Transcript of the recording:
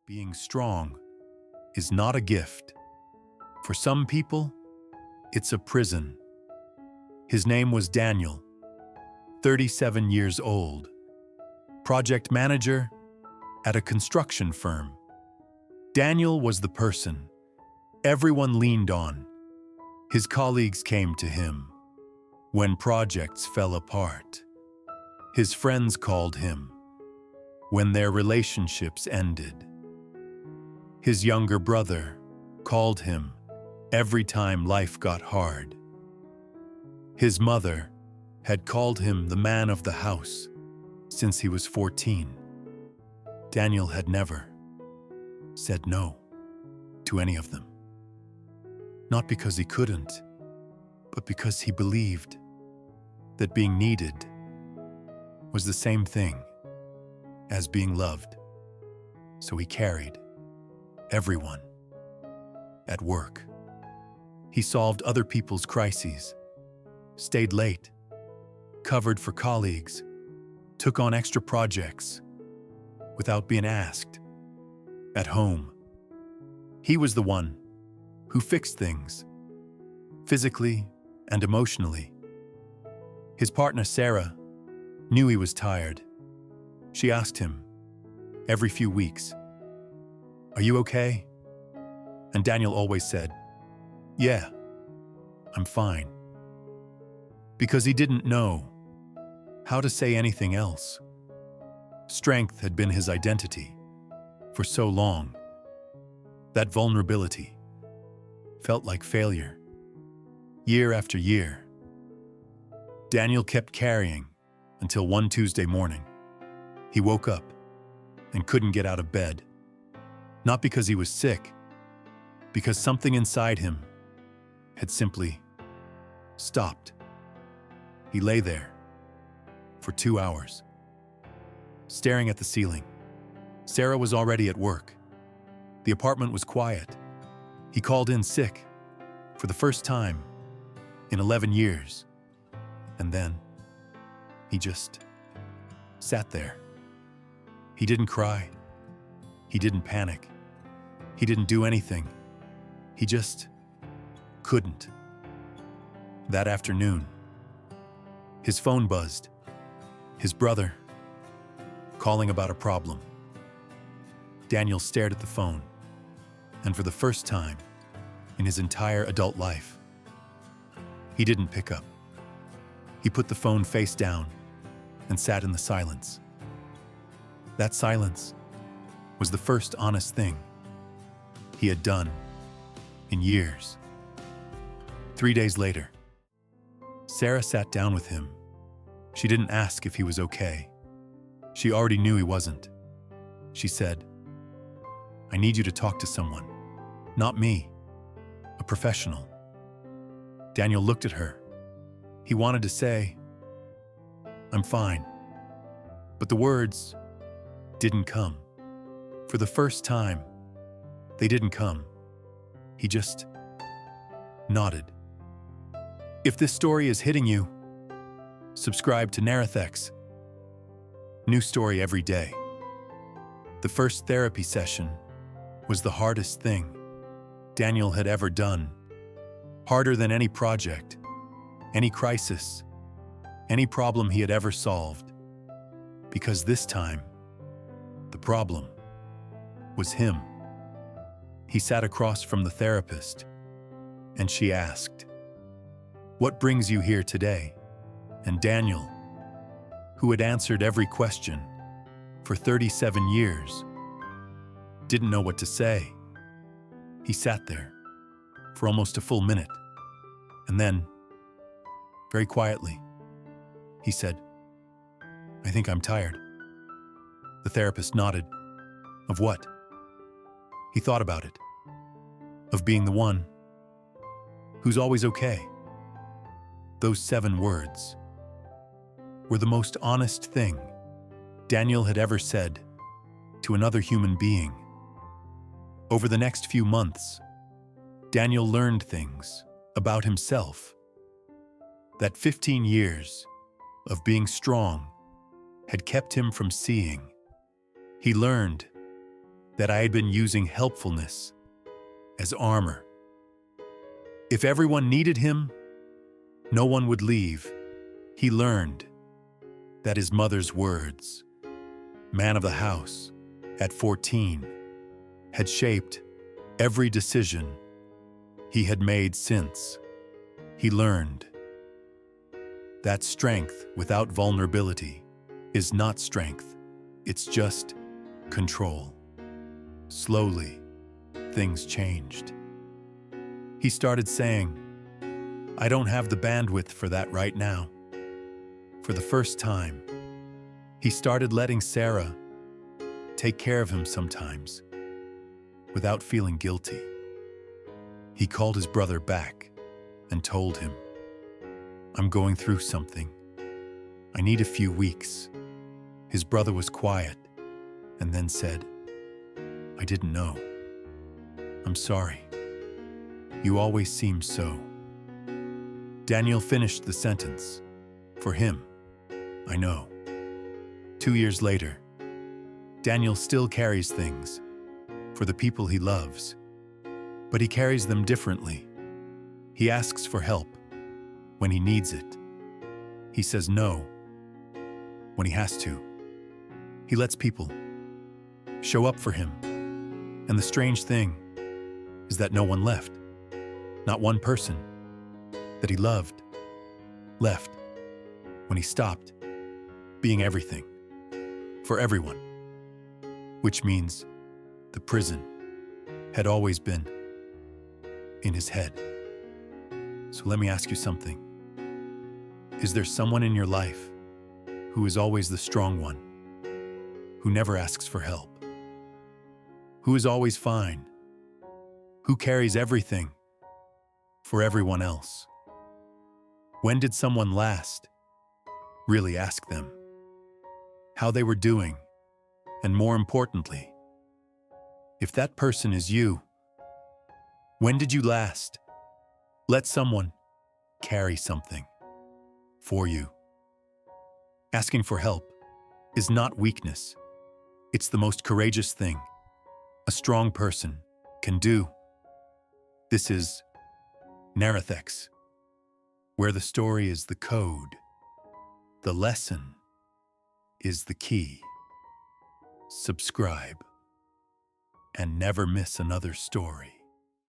Being strong is not a gift. For some people, it's a prison. His name was Daniel, 37 years old, project manager at a construction firm. Daniel was the person everyone leaned on. His colleagues came to him when projects fell apart. His friends called him when their relationships ended. His younger brother called him every time life got hard. His mother had called him the man of the house since he was 14. Daniel had never said no to any of them. Not because he couldn't, but because he believed that being needed was the same thing as being loved. So he carried everyone at work. He solved other people's crises, stayed late, covered for colleagues, took on extra projects without being asked. At home, he was the one who fixed things, physically and emotionally. His partner, Sarah, knew he was tired. She asked him every few weeks, "Are you okay?" And Daniel always said, "Yeah, I'm fine." Because he didn't know how to say anything else. Strength had been his identity for so long that vulnerability felt like failure. Year after year, Daniel kept carrying until one Tuesday morning. He woke up and couldn't get out of bed. Not because he was sick, because something inside him had simply stopped. He lay there for 2 hours, staring at the ceiling. Sarah was already at work. The apartment was quiet. He called in sick for the first time in 11 years. And then he just sat there. He didn't cry. He didn't panic. He didn't do anything. He just couldn't. That afternoon, his phone buzzed. His brother calling about a problem. Daniel stared at the phone, and for the first time in his entire adult life, he didn't pick up. He put the phone face down and sat in the silence. That silence was the first honest thing he had done in years. 3 days later, Sarah sat down with him. She didn't ask if he was okay. She already knew he wasn't. She said, "I need you to talk to someone. Not me. A professional." Daniel looked at her. He wanted to say, "I'm fine." But the words didn't come. For the first time, they didn't come. He just nodded. If this story is hitting you, subscribe to Narrathex. New story every day. The first therapy session was the hardest thing Daniel had ever done. Harder than any project, any crisis, any problem he had ever solved. Because this time, the problem was him. He sat across from the therapist, and she asked, "What brings you here today?" And Daniel, who had answered every question for 37 years, didn't know what to say. He sat there for almost a full minute, and then, very quietly, he said, "I think I'm tired." The therapist nodded. Of what? He thought about it. Of being the one who's always okay. Those 7 words were the most honest thing Daniel had ever said to another human being. Over the next few months, Daniel learned things about himself that 15 years of being strong had kept him from seeing. He learned that I had been using helpfulness as armor. If everyone needed him, no one would leave. He learned that his mother's words, man of the house, at 14, had shaped every decision he had made since. He learned that strength without vulnerability is not strength, it's just control. Slowly, things changed. He started saying, I don't have the bandwidth for that right now. For the first time, he started letting Sarah take care of him sometimes, without feeling guilty. He called his brother back and told him, I'm going through something. I need a few weeks. His brother was quiet and then said, I didn't know. I'm sorry. You always seem so. Daniel finished the sentence. For him, I know. 2 years later, Daniel still carries things for the people he loves, but he carries them differently. He asks for help when he needs it. He says no when he has to. He lets people show up for him. And the strange thing is that no one left. Not one person that he loved left when he stopped being everything for everyone. Which means the prison had always been in his head. So let me ask you something. Is there someone in your life who is always the strong one, who never asks for help, who is always fine, who carries everything for everyone else? When did someone last really ask them how they were doing? And more importantly, if that person is you, when did you last let someone carry something for you? Asking for help is not weakness. It's the most courageous thing a strong person can do. This is Narrathex, where the story is the code, the lesson is the key. Subscribe and never miss another story.